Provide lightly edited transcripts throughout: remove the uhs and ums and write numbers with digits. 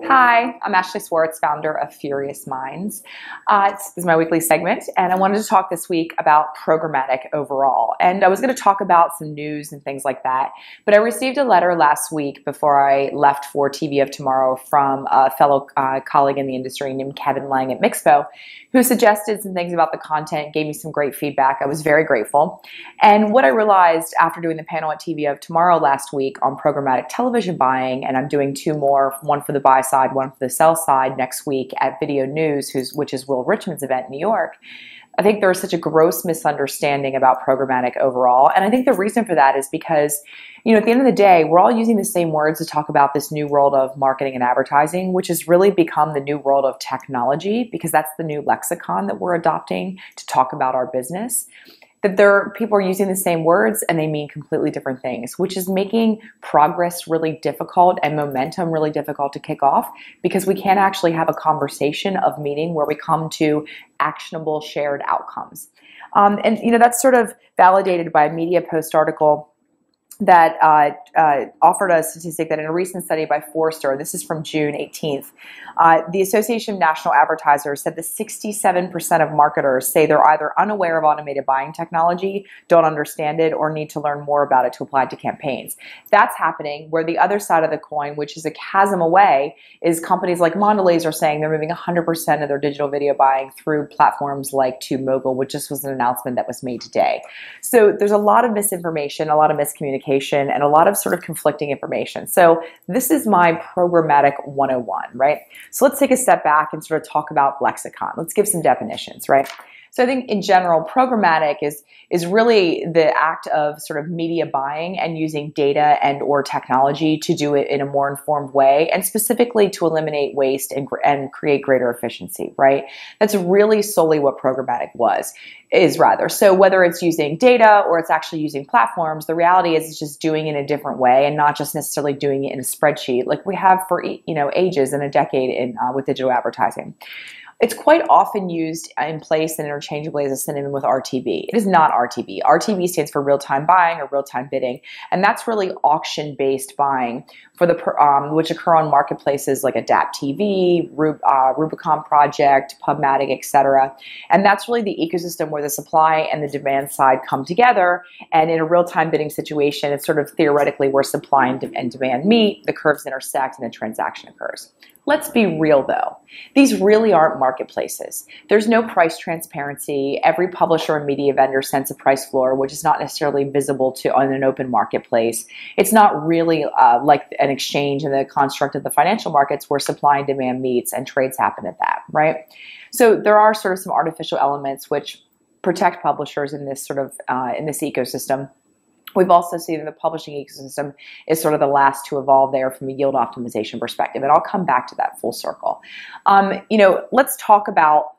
Hi, I'm Ashley Swartz, founder of Furious Minds. This is my weekly segment, and I wanted to talk this week about programmatic overall. And I was going to talk about some news and things like that, but I received a letter last week before I left for TV of Tomorrow from a fellow colleague in the industry named Kevin Lang at Mixpo, who suggested some things about the content, gave me some great feedback. I was very grateful. And what I realized after doing the panel at TV of Tomorrow last week on programmatic television buying, and I'm doing two more, one for the buy side, one for the sell side next week at Video News, which is Will Richmond's event in New York. I think there is such a gross misunderstanding about programmatic overall. And I think the reason for that is because, at the end of the day, we're all using the same words to talk about this new world of marketing and advertising, which has really become the new world of technology, because that's the new lexicon that we're adopting to talk about our business. That people are using the same words and they mean completely different things, which is making progress really difficult and momentum really difficult to kick off, because we can't actually have a conversation of meaning where we come to actionable shared outcomes. That's sort of validated by a Media Post article that offered a statistic that in a recent study by Forrester, this is from June 18th, the Association of National Advertisers said that 67% of marketers say they're either unaware of automated buying technology, don't understand it, or need to learn more about it to apply to campaigns. That's happening where the other side of the coin, which is a chasm away, is companies like Mondelez are saying they're moving 100% of their digital video buying through platforms like TubeMogul, which just was an announcement that was made today. So there's a lot of misinformation, a lot of miscommunication, and a lot of sort of conflicting information. So this is my programmatic 101, right? So let's take a step back and sort of talk about lexicon. Let's give some definitions, right? So I think in general, programmatic is really the act of sort of media buying and using data and or technology to do it in a more informed way, and specifically to eliminate waste and create greater efficiency, right? That's really solely what programmatic is rather. So whether it's using data or it's actually using platforms, the reality is it's just doing it in a different way and not just necessarily doing it in a spreadsheet like we have for ages and a decade with digital advertising. It's quite often used in place and interchangeably as a synonym with RTB. It is not RTB. RTB stands for real-time buying or real-time bidding, and that's really auction-based buying for which occur on marketplaces like Adapt TV, Rubicon Project, Pubmatic, etc. And that's really the ecosystem where the supply and the demand side come together. And in a real-time bidding situation, it's sort of theoretically where supply and demand meet, the curves intersect, and a transaction occurs. Let's be real though. These really aren't marketplaces. There's no price transparency. Every publisher and media vendor sends a price floor, which is not necessarily visible on an open marketplace. It's not really like an exchange in the construct of the financial markets where supply and demand meets and trades happen at that, right? So there are sort of some artificial elements which protect publishers in this sort of in this ecosystem. We've also seen that the publishing ecosystem is sort of the last to evolve there from a yield optimization perspective, and I'll come back to that full circle. Let's talk about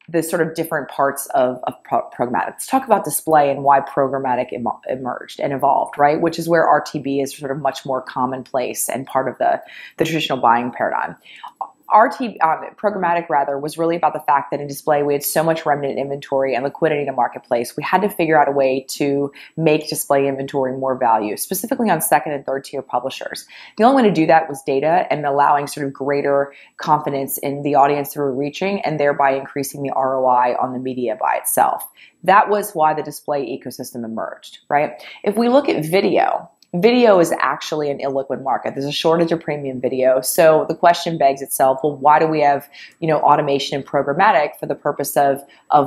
the sort of different parts of programmatic. Let's talk about display and why programmatic emerged and evolved, right? Which is where RTB is sort of much more commonplace and part of the traditional buying paradigm. Programmatic rather was really about the fact that in display we had so much remnant inventory and liquidity in the marketplace. We had to figure out a way to make display inventory more value, specifically on second and third tier publishers. The only way to do that was data and allowing sort of greater confidence in the audience that we're reaching, and thereby increasing the ROI on the media by itself. That was why the display ecosystem emerged, right? If we look at video is actually an illiquid market. There's a shortage of premium video. So the question begs itself, well, why do we have, automation and programmatic for the purpose of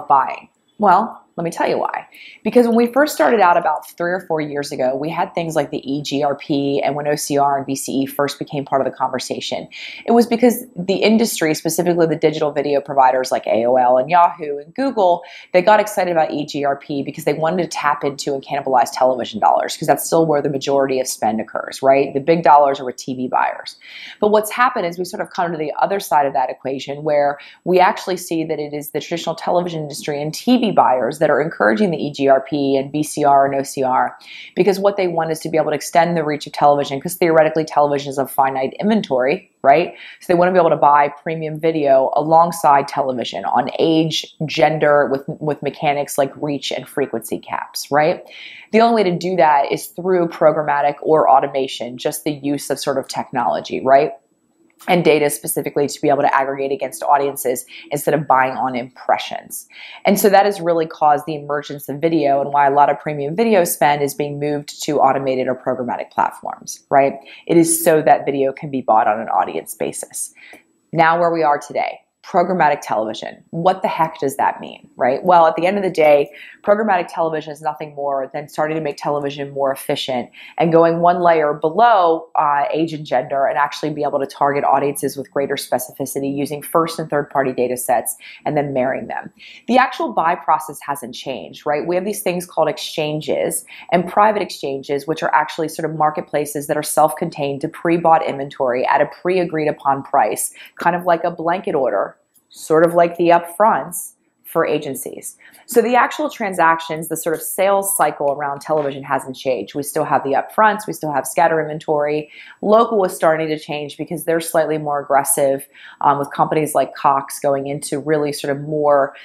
buying? Well, let me tell you why. Because when we first started out about 3 or 4 years ago, we had things like the eGRP, and when OCR and VCE first became part of the conversation, it was because the industry, specifically the digital video providers like AOL and Yahoo and Google, they got excited about eGRP because they wanted to tap into and cannibalize television dollars, because that's still where the majority of spend occurs, right? The big dollars are with TV buyers. But what's happened is we sort of come to the other side of that equation, where we actually see that it is the traditional television industry and TV buyers that are encouraging the eGRP and VCR and OCR, because what they want is to be able to extend the reach of television, because theoretically television is a finite inventory, right? So they want to be able to buy premium video alongside television on age, gender, with mechanics like reach and frequency caps, right? The only way to do that is through programmatic or automation, just the use of sort of technology, right? and data specifically to be able to aggregate against audiences instead of buying on impressions. And so that has really caused the emergence of video, and why a lot of premium video spend is being moved to automated or programmatic platforms, right? It is so that video can be bought on an audience basis. Now where we are today. Programmatic television. What the heck does that mean, right? Well, at the end of the day, programmatic television is nothing more than starting to make television more efficient and going one layer below age and gender, and actually be able to target audiences with greater specificity using first and third party data sets and then marrying them. The actual buy process hasn't changed, right? We have these things called exchanges and private exchanges, which are actually sort of marketplaces that are self-contained to pre-bought inventory at a pre-agreed upon price, kind of like a blanket order, sort of like the upfronts for agencies. So the actual transactions, the sort of sales cycle around television hasn't changed. We still have the upfronts, we still have scatter inventory. Local is starting to change because they're slightly more aggressive with companies like Cox going into really sort of more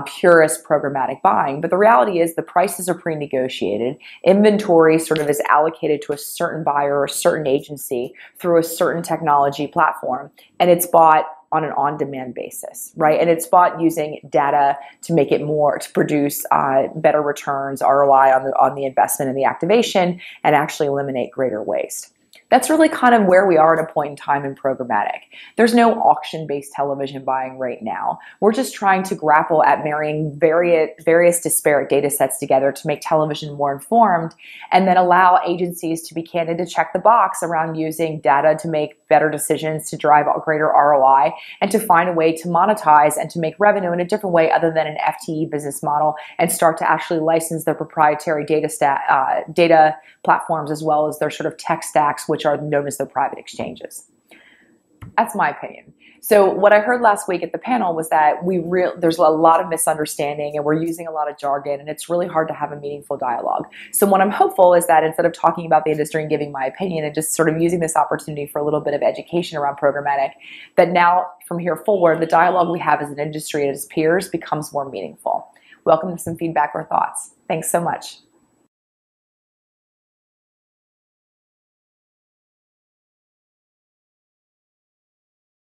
purist programmatic buying. But the reality is the prices are pre-negotiated. Inventory sort of is allocated to a certain buyer or a certain agency through a certain technology platform, and it's bought on an on-demand basis, right? And it's bought using data to make it more, to produce better returns, ROI on the investment and the activation, and actually eliminate greater waste. That's really kind of where we are at a point in time in programmatic. There's no auction-based television buying right now. We're just trying to grapple at marrying various disparate data sets together to make television more informed, and then allow agencies to be candid to check the box around using data to make better decisions, to drive a greater ROI, and to find a way to monetize and to make revenue in a different way other than an FTE business model, and start to actually license their proprietary data platforms as well as their sort of tech stacks, which are known as their private exchanges. That's my opinion. So what I heard last week at the panel was that there's a lot of misunderstanding, and we're using a lot of jargon, and it's really hard to have a meaningful dialogue. So what I'm hopeful is that instead of talking about the industry and giving my opinion and just sort of using this opportunity for a little bit of education around programmatic, that now from here forward, the dialogue we have as an industry and as peers becomes more meaningful. Welcome to some feedback or thoughts. Thanks so much.